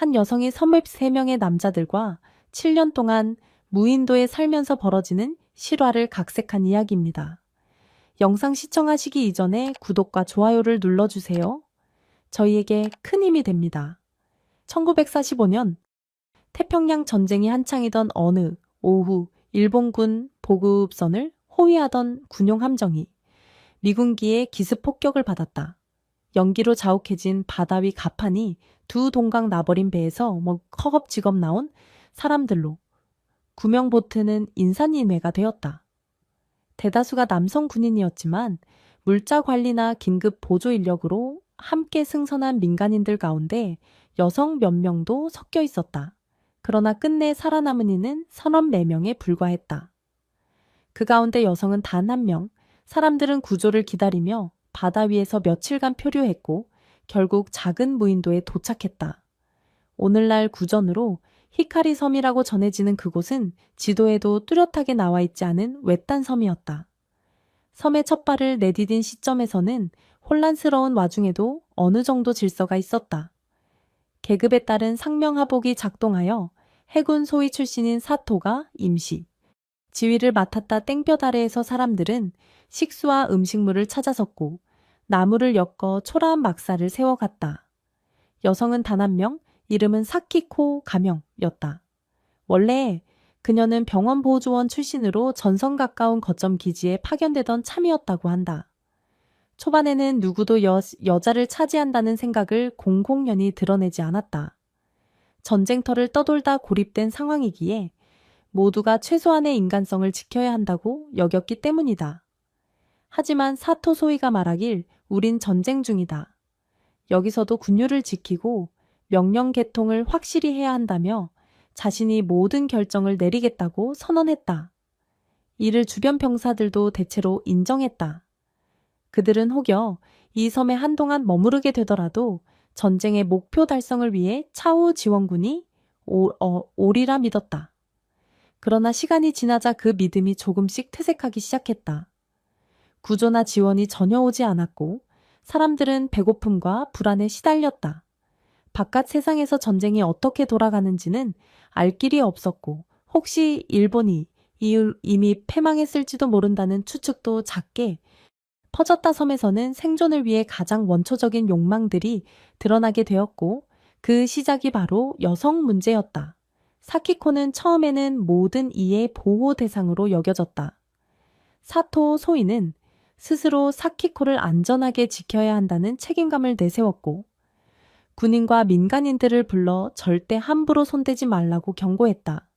한 여성이 섬읍 3명의 남자들과 7년 동안 무인도에 살면서 벌어지는 실화를 각색한 이야기입니다. 영상 시청하시기 이전에 구독과 좋아요를 눌러주세요. 저희에게 큰 힘이 됩니다. 1945년 태평양 전쟁이 한창이던 어느 오후 일본군 보급선을 호위하던 군용 함정이 미군기의 기습 폭격을 받았다. 연기로 자욱해진 바다 위 갑판이 두 동강 나버린 배에서 허겁지겁 나온 사람들로 구명보트는 인산인해가 되었다. 대다수가 남성 군인이었지만 물자 관리나 긴급 보조 인력으로 함께 승선한 민간인들 가운데 여성 몇 명도 섞여 있었다. 그러나 끝내 살아남은 이는 34명에 불과했다. 그 가운데 여성은 단 1명, 사람들은 구조를 기다리며 바다 위에서 며칠간 표류했고 결국 작은 무인도에 도착했다. 오늘날 구전으로 히카리 섬이라고 전해지는 그곳은 지도에도 뚜렷하게 나와 있지 않은 외딴 섬이었다. 섬의 첫 발을 내디딘 시점에서는 혼란스러운 와중에도 어느 정도 질서가 있었다. 계급에 따른 상명하복이 작동하여 해군 소위 출신인 사토가 임시, 지휘를 맡았다. 땡볕 아래에서 사람들은 식수와 음식물을 찾아섰고 나무를 엮어 초라한 막사를 세워갔다. 여성은 단 1명, 이름은 사키코 가명이었다. 원래 그녀는 병원 보조원 출신으로 전선 가까운 거점 기지에 파견되던 참이었다고 한다. 초반에는 누구도 여자를 차지한다는 생각을 공공연히 드러내지 않았다. 전쟁터를 떠돌다 고립된 상황이기에 모두가 최소한의 인간성을 지켜야 한다고 여겼기 때문이다. 하지만 사토 소이가 말하길 우린 전쟁 중이다. 여기서도 군율을 지키고 명령 개통을 확실히 해야 한다며 자신이 모든 결정을 내리겠다고 선언했다. 이를 주변 병사들도 대체로 인정했다. 그들은 혹여 이 섬에 한동안 머무르게 되더라도 전쟁의 목표 달성을 위해 차후 지원군이 오리라 믿었다. 그러나 시간이 지나자 그 믿음이 조금씩 퇴색하기 시작했다. 구조나 지원이 전혀 오지 않았고 사람들은 배고픔과 불안에 시달렸다. 바깥 세상에서 전쟁이 어떻게 돌아가는지는 알 길이 없었고 혹시 일본이 이미 패망했을지도 모른다는 추측도 작게 퍼졌다. 섬에서는 생존을 위해 가장 원초적인 욕망들이 드러나게 되었고 그 시작이 바로 여성 문제였다. 사키코는 처음에는 모든 이의 보호 대상으로 여겨졌다. 사토 소이는 스스로 사키코를 안전하게 지켜야 한다는 책임감을 내세웠고 군인과 민간인들을 불러 절대 함부로 손대지 말라고 경고했다.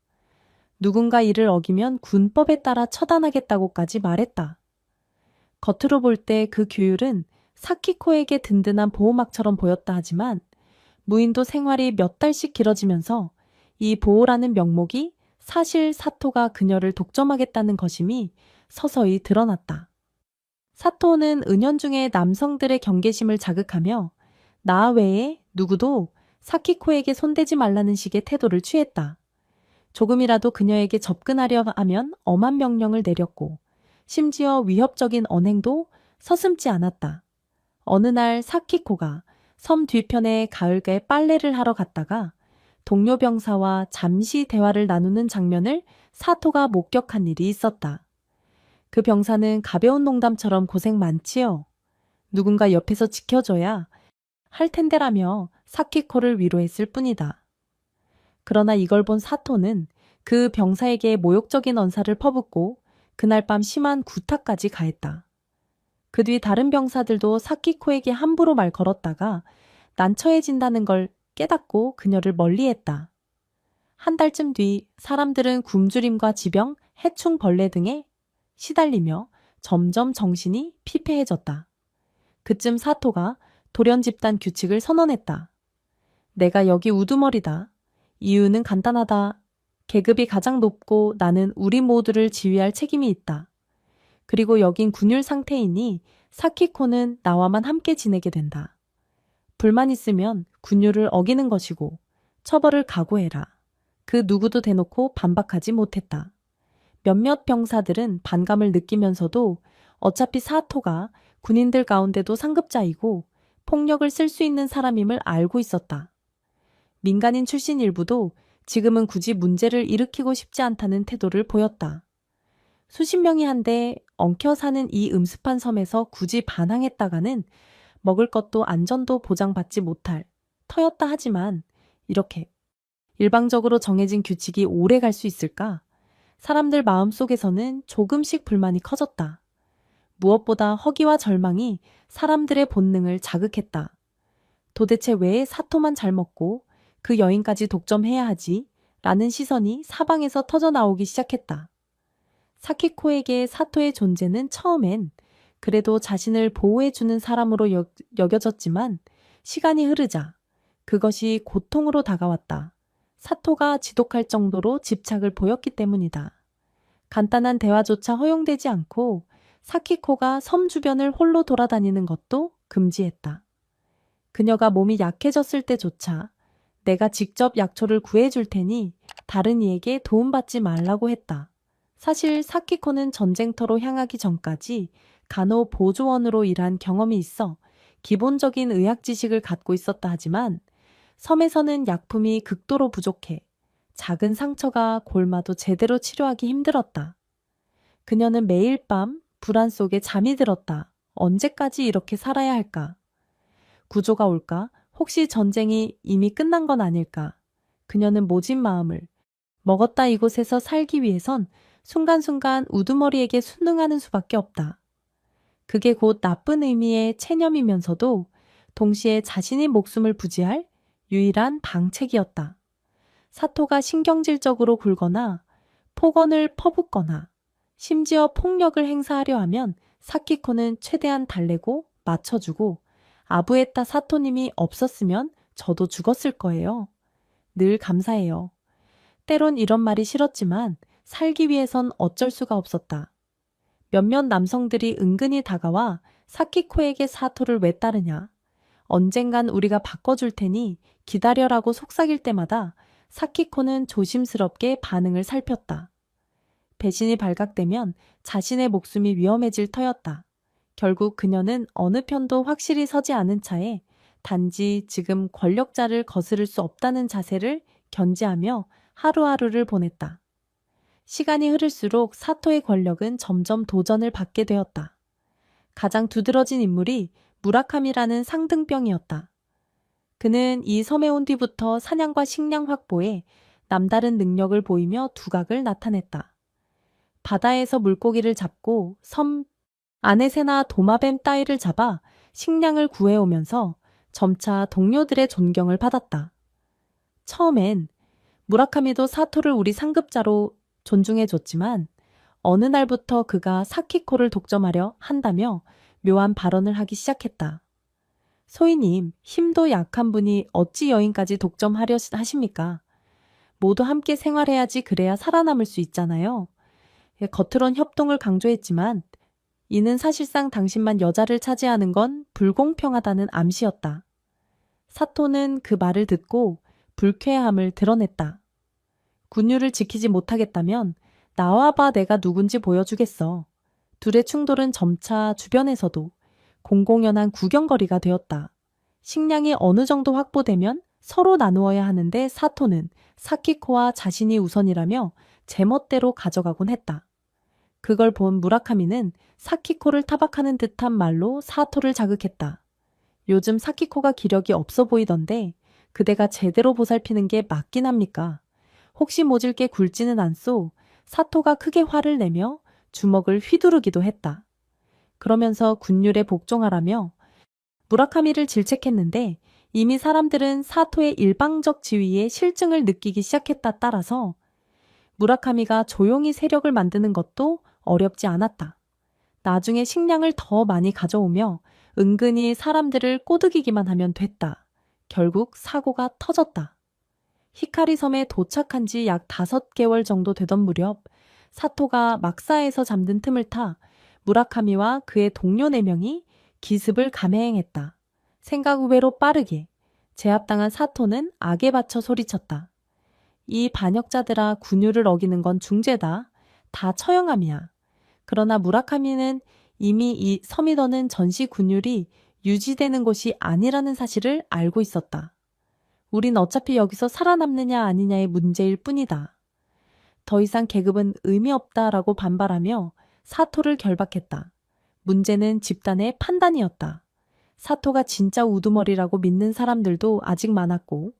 누군가 이를 어기면 군법에 따라 처단하겠다고까지 말했다. 겉으로 볼 때 그 규율은 사키코에게 든든한 보호막처럼 보였다 하지만 무인도 생활이 몇 달씩 길어지면서 이 보호라는 명목이 사실 사토가 그녀를 독점하겠다는 것임이 서서히 드러났다. 사토는 은연중에 남성들의 경계심을 자극하며 나 외에 누구도 사키코에게 손대지 말라는 식의 태도를 취했다. 조금이라도 그녀에게 접근하려 하면 엄한 명령을 내렸고 심지어 위협적인 언행도 서슴지 않았다. 어느 날 사키코가 섬 뒤편에 가을가에 빨래를 하러 갔다가 동료 병사와 잠시 대화를 나누는 장면을 사토가 목격한 일이 있었다. 그 병사는 가벼운 농담처럼 고생 많지요. 누군가 옆에서 지켜줘야 할 텐데라며 사키코를 위로했을 뿐이다. 그러나 이걸 본 사토는 그 병사에게 모욕적인 언사를 퍼붓고 그날 밤 심한 구타까지 가했다. 그 뒤 다른 병사들도 사키코에게 함부로 말 걸었다가 난처해진다는 걸 깨닫고 그녀를 멀리했다. 한 달쯤 뒤 사람들은 굶주림과 지병, 해충, 벌레 등에 시달리며 점점 정신이 피폐해졌다. 그쯤 사토가 돌연 집단 규칙을 선언했다. 내가 여기 우두머리다. 이유는 간단하다. 계급이 가장 높고 나는 우리 모두를 지휘할 책임이 있다. 그리고 여긴 군율 상태이니 사키코는 나와만 함께 지내게 된다. 불만 있으면 군율을 어기는 것이고 처벌을 각오해라. 그 누구도 대놓고 반박하지 못했다. 몇몇 병사들은 반감을 느끼면서도 어차피 사토가 군인들 가운데도 상급자이고 폭력을 쓸 수 있는 사람임을 알고 있었다. 민간인 출신 일부도 지금은 굳이 문제를 일으키고 싶지 않다는 태도를 보였다. 수십 명이 한데 엉켜 사는 이 음습한 섬에서 굳이 반항했다가는 먹을 것도 안전도 보장받지 못할 터였다 하지만 이렇게 일방적으로 정해진 규칙이 오래 갈 수 있을까? 사람들 마음속에서는 조금씩 불만이 커졌다. 무엇보다 허기와 절망이 사람들의 본능을 자극했다. 도대체 왜 사토만 잘 먹고 그 여인까지 독점해야 하지? 라는 시선이 사방에서 터져나오기 시작했다. 사키코에게 사토의 존재는 처음엔 그래도 자신을 보호해주는 사람으로 여겨졌지만 시간이 흐르자 그것이 고통으로 다가왔다. 사토가 지독할 정도로 집착을 보였기 때문이다. 간단한 대화조차 허용되지 않고 사키코가 섬 주변을 홀로 돌아다니는 것도 금지했다. 그녀가 몸이 약해졌을 때조차 내가 직접 약초를 구해줄 테니 다른 이에게 도움받지 말라고 했다. 사실 사키코는 전쟁터로 향하기 전까지 간호보조원으로 일한 경험이 있어 기본적인 의학 지식을 갖고 있었다 하지만 섬에서는 약품이 극도로 부족해 작은 상처가 골마도 제대로 치료하기 힘들었다. 그녀는 매일 밤 불안 속에 잠이 들었다. 언제까지 이렇게 살아야 할까? 구조가 올까? 혹시 전쟁이 이미 끝난 건 아닐까? 그녀는 모진 마음을 먹었다 이곳에서 살기 위해선 순간순간 우두머리에게 순응하는 수밖에 없다. 그게 곧 나쁜 의미의 체념이면서도 동시에 자신의 목숨을 부지할 유일한 방책이었다. 사토가 신경질적으로 굴거나 폭언을 퍼붓거나 심지어 폭력을 행사하려 하면 사키코는 최대한 달래고 맞춰주고 아부에타 사토님이 없었으면 저도 죽었을 거예요. 늘 감사해요. 때론 이런 말이 싫었지만 살기 위해선 어쩔 수가 없었다. 몇몇 남성들이 은근히 다가와 사키코에게 사토를 왜 따르냐. 언젠간 우리가 바꿔줄 테니 기다려라고 속삭일 때마다 사키코는 조심스럽게 반응을 살폈다. 배신이 발각되면 자신의 목숨이 위험해질 터였다. 결국 그녀는 어느 편도 확실히 서지 않은 차에 단지 지금 권력자를 거스를 수 없다는 자세를 견지하며 하루하루를 보냈다. 시간이 흐를수록 사토의 권력은 점점 도전을 받게 되었다. 가장 두드러진 인물이 무라카미라는 상등병이었다. 그는 이 섬에 온 뒤부터 사냥과 식량 확보에 남다른 능력을 보이며 두각을 나타냈다. 바다에서 물고기를 잡고 섬 아네새나 도마뱀 따위를 잡아 식량을 구해오면서 점차 동료들의 존경을 받았다. 처음엔 무라카미도 사토를 우리 상급자로 존중해줬지만 어느 날부터 그가 사키코를 독점하려 한다며 묘한 발언을 하기 시작했다. 소희님, 힘도 약한 분이 어찌 여인까지 독점하려 하십니까? 모두 함께 생활해야지 그래야 살아남을 수 있잖아요. 겉으론 협동을 강조했지만 이는 사실상 당신만 여자를 차지하는 건 불공평하다는 암시였다. 사토는 그 말을 듣고 불쾌함을 드러냈다. 군유를 지키지 못하겠다면 나와봐 내가 누군지 보여주겠어. 둘의 충돌은 점차 주변에서도 공공연한 구경거리가 되었다. 식량이 어느 정도 확보되면 서로 나누어야 하는데 사토는 사키코와 자신이 우선이라며 제멋대로 가져가곤 했다. 그걸 본 무라카미는 사키코를 타박하는 듯한 말로 사토를 자극했다. 요즘 사키코가 기력이 없어 보이던데 그대가 제대로 보살피는 게 맞긴 합니까? 혹시 모질 게 굵지는 않소? 사토가 크게 화를 내며 주먹을 휘두르기도 했다. 그러면서 군율에 복종하라며 무라카미를 질책했는데 이미 사람들은 사토의 일방적 지위에 실증을 느끼기 시작했다 따라서 무라카미가 조용히 세력을 만드는 것도 어렵지 않았다. 나중에 식량을 더 많이 가져오며 은근히 사람들을 꼬드기기만 하면 됐다. 결국 사고가 터졌다. 히카리 섬에 도착한 지 약 5개월 정도 되던 무렵 사토가 막사에서 잠든 틈을 타 무라카미와 그의 동료 4명이 기습을 감행했다. 생각 외로 빠르게 제압당한 사토는 악에 받쳐 소리쳤다. 이 반역자들아, 군유를 어기는 건 중죄다. 다 처형함이야. 그러나 무라카미는 이미 이 섬이더는 전시 군율이 유지되는 곳이 아니라는 사실을 알고 있었다. 우린 어차피 여기서 살아남느냐 아니냐의 문제일 뿐이다. 더 이상 계급은 의미 없다라고 반발하며 사토를 결박했다. 문제는 집단의 판단이었다. 사토가 진짜 우두머리라고 믿는 사람들도 아직 많았고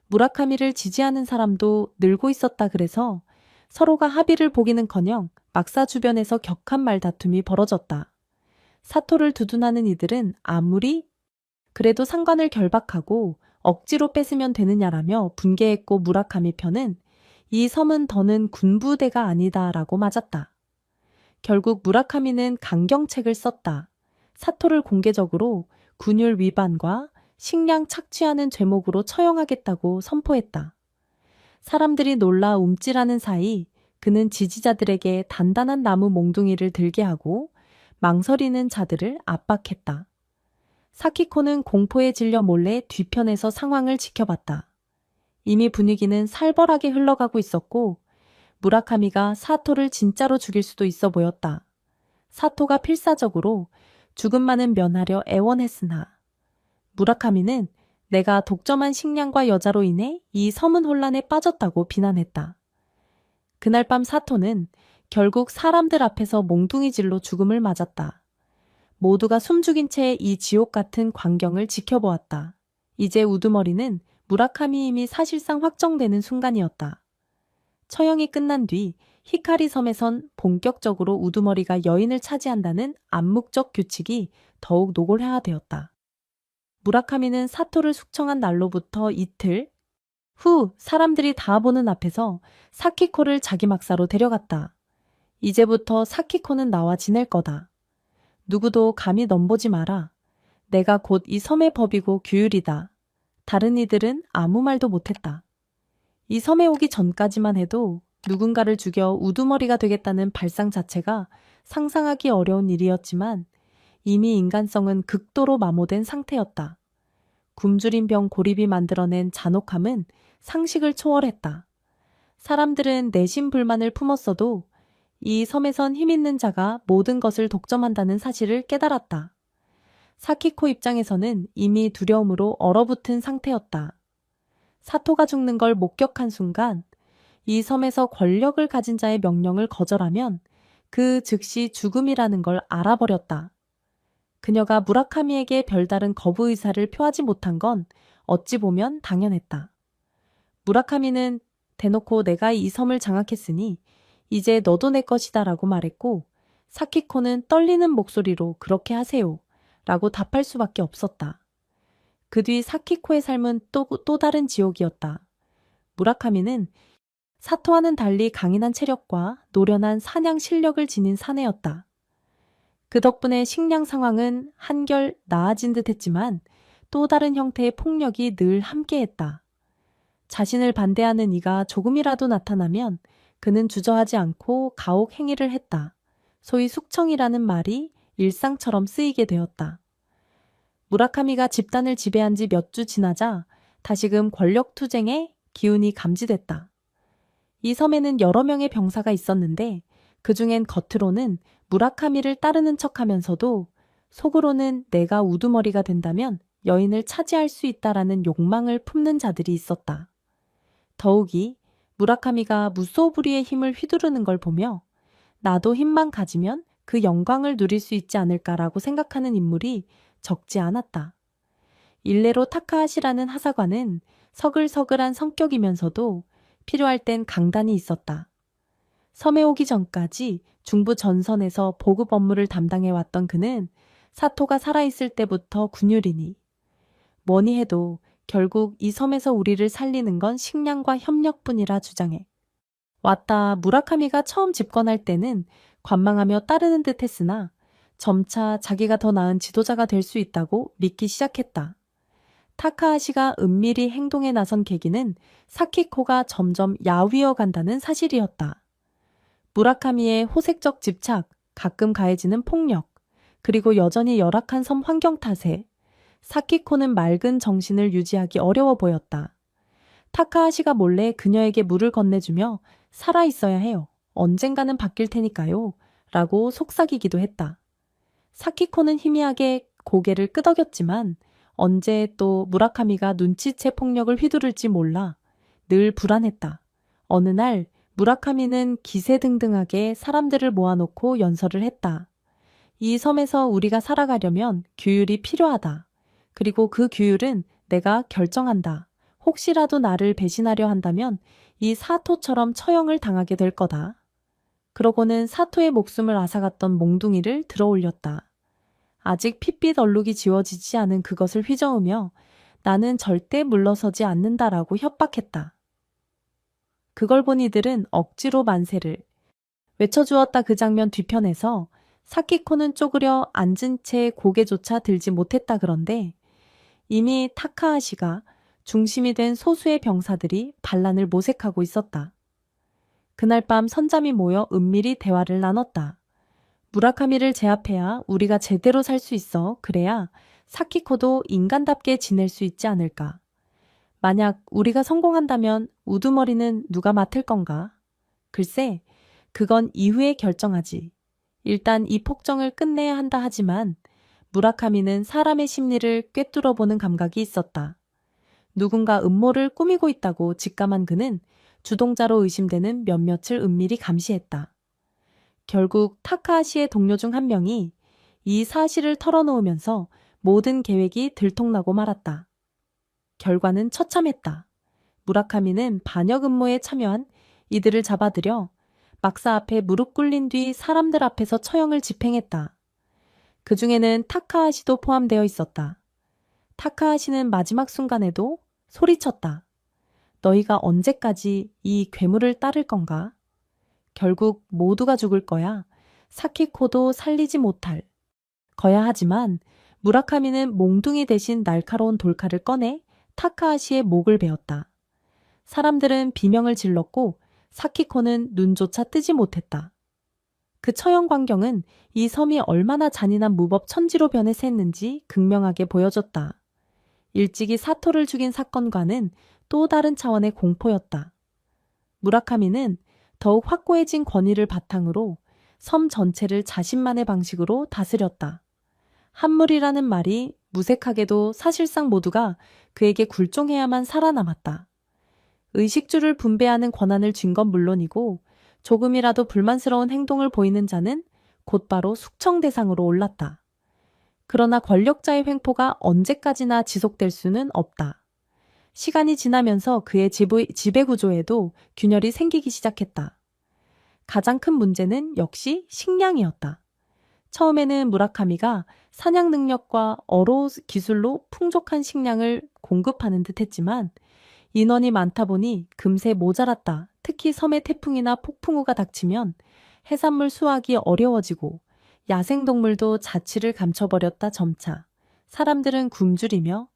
무라카미를 지지하는 사람도 늘고 있었다. 그래서 서로가 합의를 보기는커녕 막사 주변에서 격한 말다툼이 벌어졌다. 사토를 두둔하는 이들은 아무리 그래도 상관을 결박하고 억지로 뺏으면 되느냐라며 분개했고, 무라카미 편은 이 섬은 더는 군부대가 아니다라고 맞았다. 결국 무라카미는 강경책을 썼다. 사토를 공개적으로 군율 위반과 식량 착취하는 죄목으로 처형하겠다고 선포했다. 사람들이 놀라 움찔하는 사이 그는 지지자들에게 단단한 나무 몽둥이를 들게 하고 망설이는 자들을 압박했다. 사키코는 공포에 질려 몰래 뒤편에서 상황을 지켜봤다. 이미 분위기는 살벌하게 흘러가고 있었고 무라카미가 사토를 진짜로 죽일 수도 있어 보였다. 사토가 필사적으로 죽음만은 면하려 애원했으나 무라카미는 내가 독점한 식량과 여자로 인해 이 섬은 혼란에 빠졌다고 비난했다. 그날 밤 사토는 결국 사람들 앞에서 몽둥이질로 죽음을 맞았다. 모두가 숨죽인 채 이 지옥 같은 광경을 지켜보았다. 이제 우두머리는 무라카미임이 사실상 확정되는 순간이었다. 처형이 끝난 뒤 히카리 섬에선 본격적으로 우두머리가 여인을 차지한다는 암묵적 규칙이 더욱 노골화되었다. 무라카미는 사토를 숙청한 날로부터 이틀 후 사람들이 다 보는 앞에서 사키코를 자기 막사로 데려갔다. 이제부터 사키코는 나와 지낼 거다. 누구도 감히 넘보지 마라. 내가 곧 이 섬의 법이고 규율이다. 다른 이들은 아무 말도 못했다. 이 섬에 오기 전까지만 해도 누군가를 죽여 우두머리가 되겠다는 발상 자체가 상상하기 어려운 일이었지만 이미 인간성은 극도로 마모된 상태였다. 굶주린 병 고립이 만들어낸 잔혹함은 상식을 초월했다. 사람들은 내심 불만을 품었어도 이 섬에선 힘있는 자가 모든 것을 독점한다는 사실을 깨달았다. 사키코 입장에서는 이미 두려움으로 얼어붙은 상태였다. 사토가 죽는 걸 목격한 순간 이 섬에서 권력을 가진 자의 명령을 거절하면 그 즉시 죽음이라는 걸 알아버렸다. 그녀가 무라카미에게 별다른 거부 의사를 표하지 못한 건 어찌 보면 당연했다. 무라카미는 대놓고 내가 이 섬을 장악했으니 이제 너도 내 것이다 라고 말했고 사키코는 떨리는 목소리로 그렇게 하세요 라고 답할 수밖에 없었다. 그 뒤 사키코의 삶은 또 다른 지옥이었다. 무라카미는 사토와는 달리 강인한 체력과 노련한 사냥 실력을 지닌 사내였다. 그 덕분에 식량 상황은 한결 나아진 듯 했지만 또 다른 형태의 폭력이 늘 함께했다. 자신을 반대하는 이가 조금이라도 나타나면 그는 주저하지 않고 가혹 행위를 했다. 소위 숙청이라는 말이 일상처럼 쓰이게 되었다. 무라카미가 집단을 지배한 지 몇 주 지나자 다시금 권력 투쟁의 기운이 감지됐다. 이 섬에는 여러 명의 병사가 있었는데 그중엔 겉으로는 무라카미를 따르는 척하면서도 속으로는 내가 우두머리가 된다면 여인을 차지할 수 있다라는 욕망을 품는 자들이 있었다. 더욱이 무라카미가 무소부리의 힘을 휘두르는 걸 보며 나도 힘만 가지면 그 영광을 누릴 수 있지 않을까라고 생각하는 인물이 적지 않았다. 일례로 타카하시라는 하사관은 서글서글한 성격이면서도 필요할 땐 강단이 있었다. 섬에 오기 전까지 중부 전선에서 보급 업무를 담당해왔던 그는 사토가 살아있을 때부터 군율이니 뭐니 해도 결국 이 섬에서 우리를 살리는 건 식량과 협력뿐이라 주장해. 왔다. 무라카미가 처음 집권할 때는 관망하며 따르는 듯 했으나 점차 자기가 더 나은 지도자가 될 수 있다고 믿기 시작했다. 타카하시가 은밀히 행동에 나선 계기는 사키코가 점점 야위어 간다는 사실이었다. 무라카미의 호색적 집착, 가끔 가해지는 폭력, 그리고 여전히 열악한 섬 환경 탓에 사키코는 맑은 정신을 유지하기 어려워 보였다. 타카하시가 몰래 그녀에게 물을 건네주며 살아있어야 해요. 언젠가는 바뀔 테니까요. 라고 속삭이기도 했다. 사키코는 희미하게 고개를 끄덕였지만 언제 또 무라카미가 눈치채 폭력을 휘두를지 몰라 늘 불안했다. 어느 날 무라카미는 기세등등하게 사람들을 모아놓고 연설을 했다. 이 섬에서 우리가 살아가려면 규율이 필요하다. 그리고 그 규율은 내가 결정한다. 혹시라도 나를 배신하려 한다면 이 사토처럼 처형을 당하게 될 거다. 그러고는 사토의 목숨을 앗아갔던 몽둥이를 들어 올렸다. 아직 핏빛 얼룩이 지워지지 않은 그것을 휘저으며 나는 절대 물러서지 않는다라고 협박했다. 그걸 본 이들은 억지로 만세를 외쳐주었다. 그 장면 뒤편에서 사키코는 쪼그려 앉은 채 고개조차 들지 못했다. 그런데 이미 타카하시가 중심이 된 소수의 병사들이 반란을 모색하고 있었다. 그날 밤 선잠이 모여 은밀히 대화를 나눴다. 무라카미를 제압해야 우리가 제대로 살 수 있어. 그래야 사키코도 인간답게 지낼 수 있지 않을까. 만약 우리가 성공한다면 우두머리는 누가 맡을 건가? 글쎄, 그건 이후에 결정하지. 일단 이 폭정을 끝내야 한다 하지만 무라카미는 사람의 심리를 꿰뚫어보는 감각이 있었다. 누군가 음모를 꾸미고 있다고 직감한 그는 주동자로 의심되는 몇몇을 은밀히 감시했다. 결국 타카하시의 동료 중 한 명이 이 사실을 털어놓으면서 모든 계획이 들통나고 말았다. 결과는 처참했다. 무라카미는 반역 음모에 참여한 이들을 잡아들여 막사 앞에 무릎 꿇린 뒤 사람들 앞에서 처형을 집행했다. 그 중에는 타카하시도 포함되어 있었다. 타카하시는 마지막 순간에도 소리쳤다. 너희가 언제까지 이 괴물을 따를 건가? 결국 모두가 죽을 거야. 사키코도 살리지 못할 거야. 하지만 무라카미는 몽둥이 대신 날카로운 돌칼을 꺼내 타카하시의 목을 베었다. 사람들은 비명을 질렀고 사키코는 눈조차 뜨지 못했다. 그 처형 광경은 이 섬이 얼마나 잔인한 무법천지로 변해했는지 극명하게 보여줬다. 일찍이 사토를 죽인 사건과는 또 다른 차원의 공포였다. 무라카미는 더욱 확고해진 권위를 바탕으로 섬 전체를 자신만의 방식으로 다스렸다. 한물이라는 말이 무색하게도 사실상 모두가 그에게 굴종해야만 살아남았다. 의식주를 분배하는 권한을 쥔 건 물론이고 조금이라도 불만스러운 행동을 보이는 자는 곧바로 숙청 대상으로 올랐다. 그러나 권력자의 횡포가 언제까지나 지속될 수는 없다. 시간이 지나면서 그의 지배구조에도 균열이 생기기 시작했다. 가장 큰 문제는 역시 식량이었다. 처음에는 무라카미가 사냥 능력과 어로 기술로 풍족한 식량을 공급하는 듯 했지만 인원이 많다 보니 금세 모자랐다. 특히 섬에 태풍이나 폭풍우가 닥치면 해산물 수확이 어려워지고 야생동물도 자취를 감춰버렸다. 점차 사람들은 굶주리며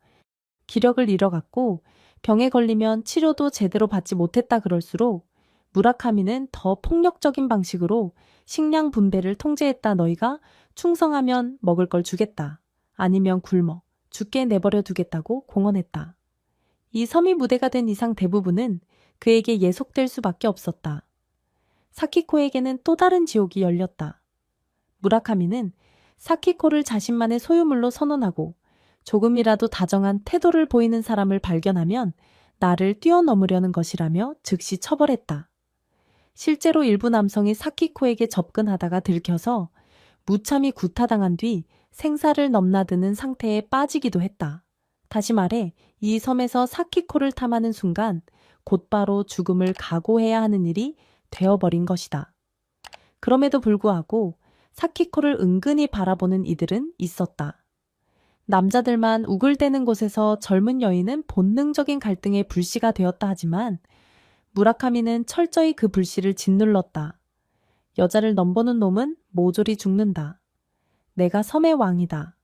기력을 잃어갔고 병에 걸리면 치료도 제대로 받지 못했다. 그럴수록 무라카미는 더 폭력적인 방식으로 식량 분배를 통제했다. 너희가 충성하면 먹을 걸 주겠다. 아니면 굶어 죽게 내버려 두겠다고 공언했다. 이 섬이 무대가 된 이상 대부분은 그에게 예속될 수밖에 없었다. 사키코에게는 또 다른 지옥이 열렸다. 무라카미는 사키코를 자신만의 소유물로 선언하고 조금이라도 다정한 태도를 보이는 사람을 발견하면 나를 뛰어넘으려는 것이라며 즉시 처벌했다. 실제로 일부 남성이 사키코에게 접근하다가 들켜서 무참히 구타당한 뒤 생사를 넘나드는 상태에 빠지기도 했다. 다시 말해 이 섬에서 사키코를 탐하는 순간 곧바로 죽음을 각오해야 하는 일이 되어버린 것이다. 그럼에도 불구하고 사키코를 은근히 바라보는 이들은 있었다. 남자들만 우글대는 곳에서 젊은 여인은 본능적인 갈등의 불씨가 되었다 하지만 무라카미는 철저히 그 불씨를 짓눌렀다. 여자를 넘보는 놈은 모조리 죽는다. 내가 섬의 왕이다.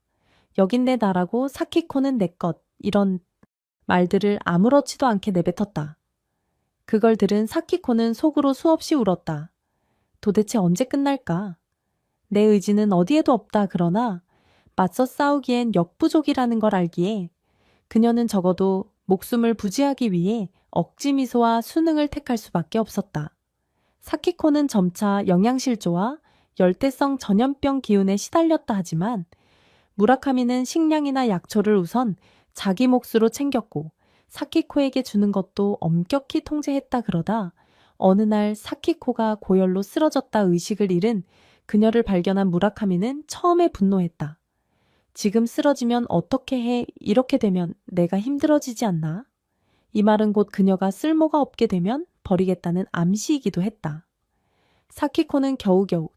여긴 내 나라고 사키코는 내 것. 이런 말들을 아무렇지도 않게 내뱉었다. 그걸 들은 사키코는 속으로 수없이 울었다. 도대체 언제 끝날까? 내 의지는 어디에도 없다. 그러나 맞서 싸우기엔 역부족이라는 걸 알기에 그녀는 적어도 목숨을 부지하기 위해 억지 미소와 수능을 택할 수밖에 없었다. 사키코는 점차 영양실조와 열대성 전염병 기운에 시달렸다 하지만 무라카미는 식량이나 약초를 우선 자기 몫으로 챙겼고 사키코에게 주는 것도 엄격히 통제했다. 그러다 어느 날 사키코가 고열로 쓰러졌다 의식을 잃은 그녀를 발견한 무라카미는 처음에 분노했다. 지금 쓰러지면 어떻게 해? 이렇게 되면 내가 힘들어지지 않나? 이 말은 곧 그녀가 쓸모가 없게 되면 버리겠다는 암시이기도 했다. 사키코는 겨우겨우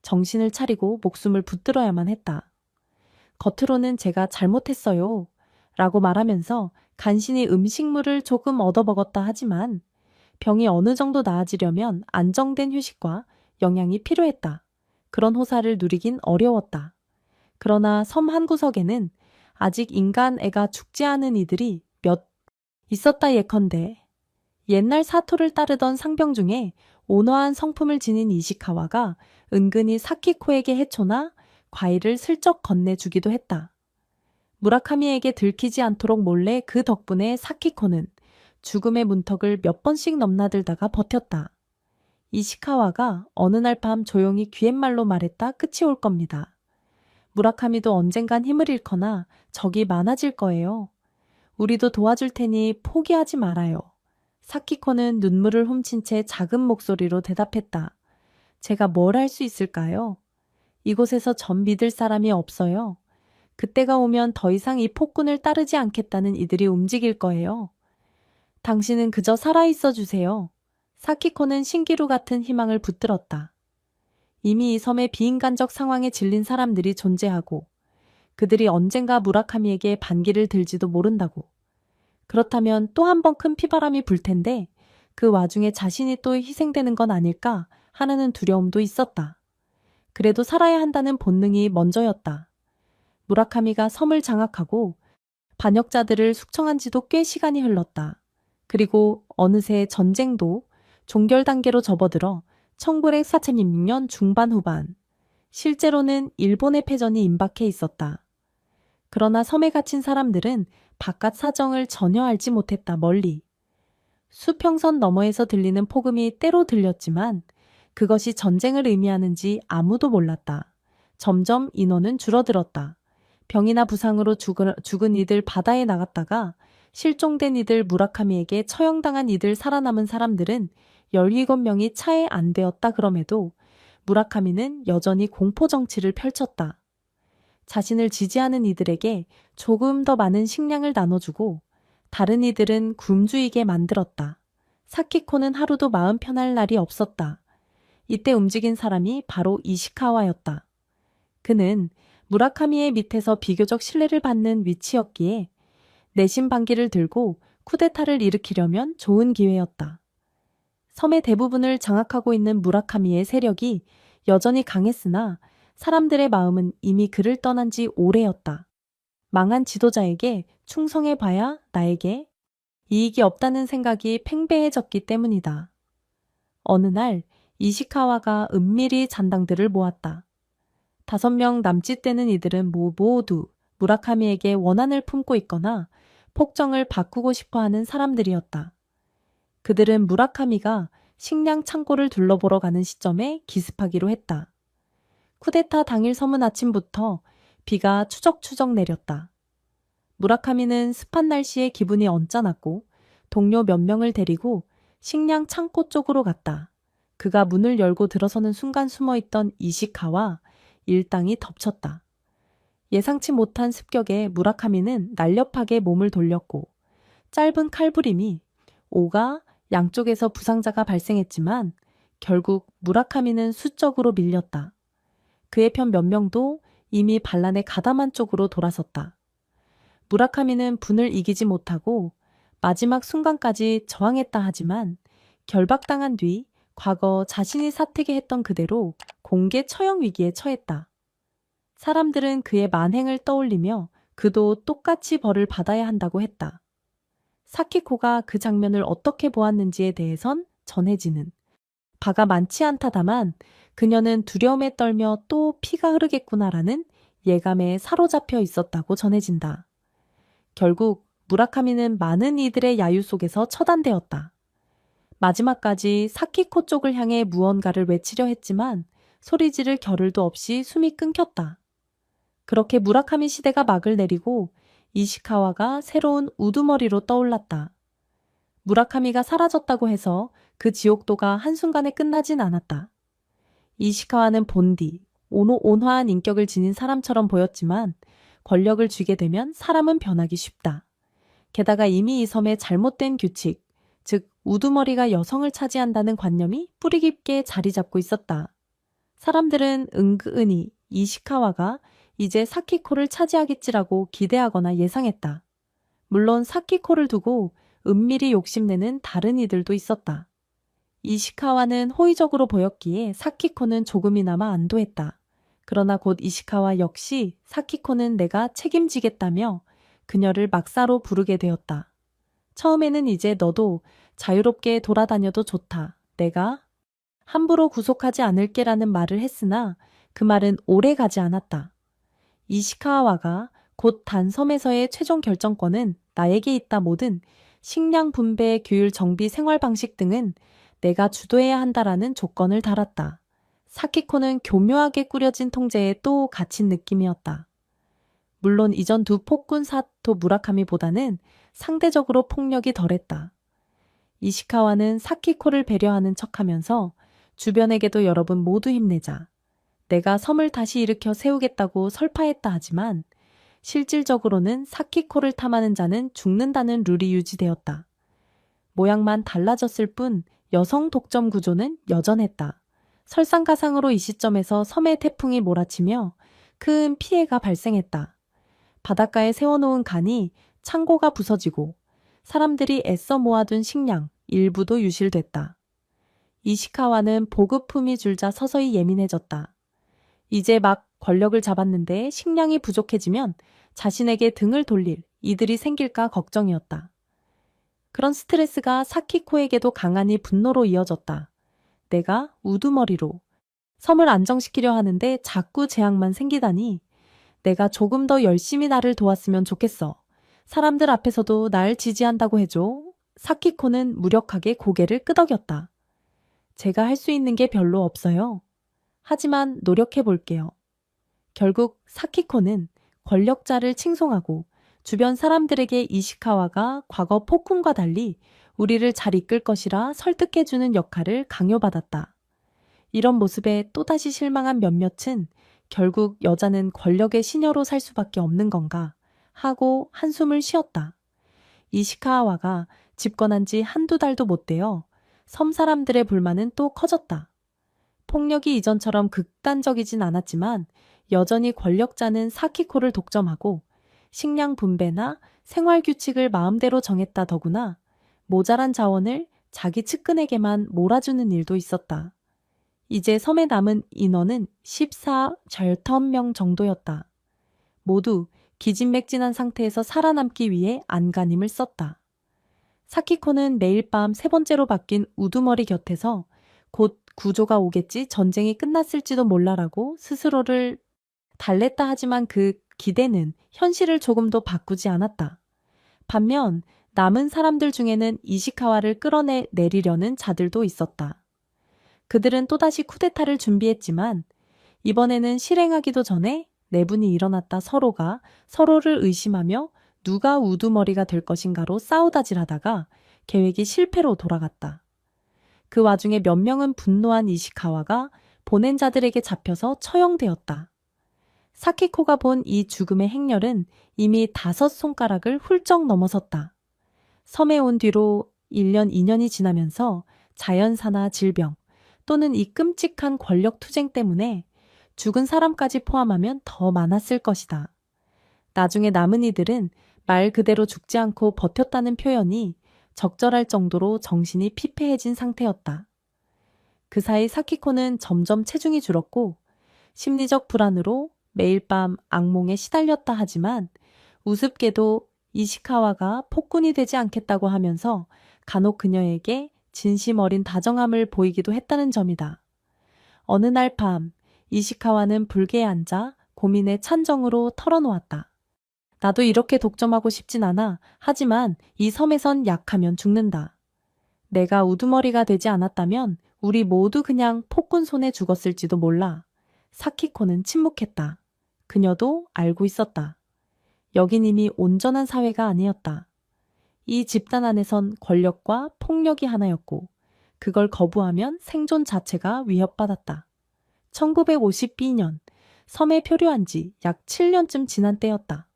정신을 차리고 목숨을 붙들어야만 했다. 겉으로는 제가 잘못했어요 라고 말하면서 간신히 음식물을 조금 얻어먹었다 하지만 병이 어느 정도 나아지려면 안정된 휴식과 영양이 필요했다. 그런 호사를 누리긴 어려웠다. 그러나 섬 한 구석에는 아직 인간 애가 죽지 않은 이들이 몇 있었다. 예컨대 옛날 사토를 따르던 상병 중에 온화한 성품을 지닌 이시카와가 은근히 사키코에게 해초나 과일을 슬쩍 건네주기도 했다. 무라카미에게 들키지 않도록 몰래 그 덕분에 사키코는 죽음의 문턱을 몇 번씩 넘나들다가 버텼다. 이시카와가 어느 날 밤 조용히 귀갯말로 말했다. 끝이 올 겁니다. 무라카미도 언젠간 힘을 잃거나 적이 많아질 거예요. 우리도 도와줄 테니 포기하지 말아요. 사키코는 눈물을 훔친 채 작은 목소리로 대답했다. 제가 뭘 할 수 있을까요? 이곳에서 전 믿을 사람이 없어요. 그때가 오면 더 이상 이 폭군을 따르지 않겠다는 이들이 움직일 거예요. 당신은 그저 살아있어 주세요. 사키코는 신기루 같은 희망을 붙들었다. 이미 이 섬의 비인간적 상황에 질린 사람들이 존재하고 그들이 언젠가 무라카미에게 반기를 들지도 모른다고. 그렇다면 또 한 번 큰 피바람이 불 텐데 그 와중에 자신이 또 희생되는 건 아닐까 하는 두려움도 있었다. 그래도 살아야 한다는 본능이 먼저였다. 무라카미가 섬을 장악하고 반역자들을 숙청한 지도 꽤 시간이 흘렀다. 그리고 어느새 전쟁도 종결 단계로 접어들어 1946년 중반 후반, 실제로는 일본의 패전이 임박해 있었다. 그러나 섬에 갇힌 사람들은 바깥 사정을 전혀 알지 못했다. 멀리 수평선 너머에서 들리는 폭음이 때로 들렸지만 그것이 전쟁을 의미하는지 아무도 몰랐다. 점점 인원은 줄어들었다. 병이나 부상으로 죽은 이들 바다에 나갔다가 실종된 이들 무라카미에게 처형당한 이들 살아남은 사람들은 17명이 차에 안되었다. 그럼에도 무라카미는 여전히 공포 정치를 펼쳤다. 자신을 지지하는 이들에게 조금 더 많은 식량을 나눠주고 다른 이들은 굶주이게 만들었다. 사키코는 하루도 마음 편할 날이 없었다. 이때 움직인 사람이 바로 이시카와였다. 그는 무라카미의 밑에서 비교적 신뢰를 받는 위치였기에 내심 반기를 들고 쿠데타를 일으키려면 좋은 기회였다. 섬의 대부분을 장악하고 있는 무라카미의 세력이 여전히 강했으나 사람들의 마음은 이미 그를 떠난 지 오래였다. 망한 지도자에게 충성해봐야 나에게 이익이 없다는 생각이 팽배해졌기 때문이다. 어느 날 이시카와가 은밀히 잔당들을 모았다. 5명 남짓되는 이들은 모두 무라카미에게 원한을 품고 있거나 폭정을 바꾸고 싶어하는 사람들이었다. 그들은 무라카미가 식량 창고를 둘러보러 가는 시점에 기습하기로 했다. 쿠데타 당일 서문 아침부터 비가 추적추적 내렸다. 무라카미는 습한 날씨에 기분이 언짢았고 동료 몇 명을 데리고 식량 창고 쪽으로 갔다. 그가 문을 열고 들어서는 순간 숨어있던 이시카와 일당이 덮쳤다. 예상치 못한 습격에 무라카미는 날렵하게 몸을 돌렸고 짧은 칼부림이 오가 양쪽에서 부상자가 발생했지만 결국 무라카미는 수적으로 밀렸다. 그의 편 몇 명도 이미 반란의 가담한 쪽으로 돌아섰다. 무라카미는 분을 이기지 못하고 마지막 순간까지 저항했다 하지만 결박당한 뒤 과거 자신이 사택에 했던 그대로 공개 처형 위기에 처했다. 사람들은 그의 만행을 떠올리며 그도 똑같이 벌을 받아야 한다고 했다. 사키코가 그 장면을 어떻게 보았는지에 대해선 전해지는 바가 많지 않다다만 그녀는 두려움에 떨며 또 피가 흐르겠구나라는 예감에 사로잡혀 있었다고 전해진다. 결국 무라카미는 많은 이들의 야유 속에서 처단되었다. 마지막까지 사키코 쪽을 향해 무언가를 외치려 했지만 소리 지를 겨를도 없이 숨이 끊겼다. 그렇게 무라카미 시대가 막을 내리고 이시카와가 새로운 우두머리로 떠올랐다. 무라카미가 사라졌다고 해서 그 지옥도가 한순간에 끝나진 않았다. 이시카와는 본디, 온화한 인격을 지닌 사람처럼 보였지만 권력을 쥐게 되면 사람은 변하기 쉽다. 게다가 이미 이 섬의 잘못된 규칙, 즉 우두머리가 여성을 차지한다는 관념이 뿌리 깊게 자리 잡고 있었다. 사람들은 은근히 이시카와가 이제 사키코를 차지하겠지라고 기대하거나 예상했다. 물론 사키코를 두고 은밀히 욕심내는 다른 이들도 있었다. 이시카와는 호의적으로 보였기에 사키코는 조금이나마 안도했다. 그러나 곧 이시카와 역시 사키코는 내가 책임지겠다며 그녀를 막사로 부르게 되었다. 처음에는 이제 너도 자유롭게 돌아다녀도 좋다. 내가 함부로 구속하지 않을게라는 말을 했으나 그 말은 오래 가지 않았다. 이시카와가 곧 단섬에서의 최종 결정권은 나에게 있다 뭐든 식량 분배, 규율 정비, 생활 방식 등은 내가 주도해야 한다라는 조건을 달았다. 사키코는 교묘하게 꾸려진 통제에 또 갇힌 느낌이었다. 물론 이전 두 폭군 사토 무라카미보다는 상대적으로 폭력이 덜했다. 이시카와는 사키코를 배려하는 척하면서 주변에게도 여러분 모두 힘내자. 내가 섬을 다시 일으켜 세우겠다고 설파했다 하지만 실질적으로는 사키코를 탐하는 자는 죽는다는 룰이 유지되었다. 모양만 달라졌을 뿐 여성 독점 구조는 여전했다. 설상가상으로 이 시점에서 섬에 태풍이 몰아치며 큰 피해가 발생했다. 바닷가에 세워놓은 간이 창고가 부서지고 사람들이 애써 모아둔 식량 일부도 유실됐다. 이시카와는 보급품이 줄자 서서히 예민해졌다. 이제 막 권력을 잡았는데 식량이 부족해지면 자신에게 등을 돌릴 이들이 생길까 걱정이었다. 그런 스트레스가 사키코에게도 강하니 분노로 이어졌다. 내가 우두머리로 섬을 안정시키려 하는데 자꾸 재앙만 생기다니 내가 조금 더 열심히 나를 도왔으면 좋겠어. 사람들 앞에서도 날 지지한다고 해줘. 사키코는 무력하게 고개를 끄덕였다. 제가 할 수 있는 게 별로 없어요. 하지만 노력해 볼게요. 결국 사키코는 권력자를 칭송하고 주변 사람들에게 이시카와가 과거 폭군과 달리 우리를 잘 이끌 것이라 설득해주는 역할을 강요받았다. 이런 모습에 또다시 실망한 몇몇은 결국 여자는 권력의 시녀로 살 수밖에 없는 건가 하고 한숨을 쉬었다. 이시카와가 집권한 지 한두 달도 못 되어 섬 사람들의 불만은 또 커졌다. 폭력이 이전처럼 극단적이진 않았지만 여전히 권력자는 사키코를 독점하고 식량 분배나 생활 규칙을 마음대로 정했다 더구나 모자란 자원을 자기 측근에게만 몰아주는 일도 있었다. 이제 섬에 남은 인원은 14절텀명 정도였다. 모두 기진맥진한 상태에서 살아남기 위해 안간힘을 썼다. 사키코는 매일 밤 세 번째로 바뀐 우두머리 곁에서 곧 구조가 오겠지 전쟁이 끝났을지도 몰라라고 스스로를 달랬다 하지만 그 기대는 현실을 조금도 바꾸지 않았다. 반면 남은 사람들 중에는 이시카와를 끌어내리려는 자들도 있었다. 그들은 또다시 쿠데타를 준비했지만 이번에는 실행하기도 전에 내분이 일어났다 서로가 서로를 의심하며 누가 우두머리가 될 것인가로 싸우다질하다가 계획이 실패로 돌아갔다. 그 와중에 몇 명은 분노한 이시카와가 보낸 자들에게 잡혀서 처형되었다. 사키코가 본 이 죽음의 행렬은 이미 5손가락을 훌쩍 넘어섰다. 섬에 온 뒤로 1년, 2년이 지나면서 자연사나 질병 또는 이 끔찍한 권력 투쟁 때문에 죽은 사람까지 포함하면 더 많았을 것이다. 나중에 남은 이들은 말 그대로 죽지 않고 버텼다는 표현이 적절할 정도로 정신이 피폐해진 상태였다. 그 사이 사키코는 점점 체중이 줄었고 심리적 불안으로 매일 밤 악몽에 시달렸다 하지만 우습게도 이시카와가 폭군이 되지 않겠다고 하면서 간혹 그녀에게 진심 어린 다정함을 보이기도 했다는 점이다. 어느 날 밤 이시카와는 불개에 앉아 고민의 찬정으로 털어놓았다. 나도 이렇게 독점하고 싶진 않아. 하지만 이 섬에선 약하면 죽는다. 내가 우두머리가 되지 않았다면 우리 모두 그냥 폭군 손에 죽었을지도 몰라. 사키코는 침묵했다. 그녀도 알고 있었다. 여긴 이미 온전한 사회가 아니었다. 이 집단 안에선 권력과 폭력이 하나였고 그걸 거부하면 생존 자체가 위협받았다. 1952년 섬에 표류한 지 약 7년쯤 지난 때였다.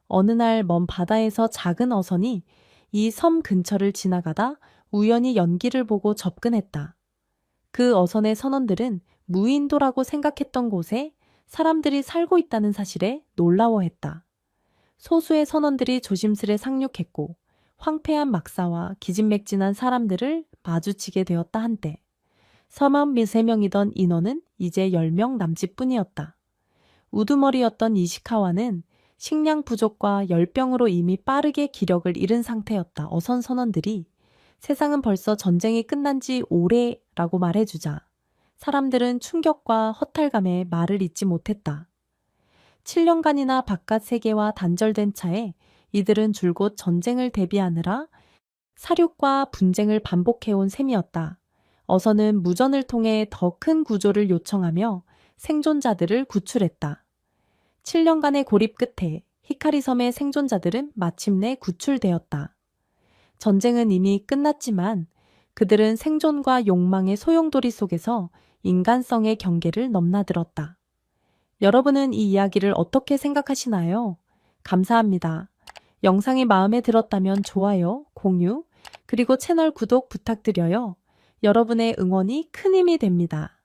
어느 날 먼 바다에서 작은 어선이 이 섬 근처를 지나가다 우연히 연기를 보고 접근했다. 그 어선의 선원들은 무인도라고 생각했던 곳에 사람들이 살고 있다는 사실에 놀라워했다. 소수의 선원들이 조심스레 상륙했고 황폐한 막사와 기진맥진한 사람들을 마주치게 되었다 한때 섬원 3명이던 인원은 이제 10명 남짓뿐이었다. 우두머리였던 이시카와는 식량 부족과 열병으로 이미 빠르게 기력을 잃은 상태였다. 어선 선원들이 세상은 벌써 전쟁이 끝난 지 오래라고 말해주자 사람들은 충격과 허탈감에 말을 잇지 못했다. 7년간이나 바깥 세계와 단절된 차에 이들은 줄곧 전쟁을 대비하느라 사륙과 분쟁을 반복해온 셈이었다. 어선은 무전을 통해 더 큰 구조를 요청하며 생존자들을 구출했다. 7년간의 고립 끝에 히카리 섬의 생존자들은 마침내 구출되었다. 전쟁은 이미 끝났지만 그들은 생존과 욕망의 소용돌이 속에서 인간성의 경계를 넘나들었다. 여러분은 이 이야기를 어떻게 생각하시나요? 감사합니다. 영상이 마음에 들었다면 좋아요, 공유, 그리고 채널 구독 부탁드려요. 여러분의 응원이 큰 힘이 됩니다.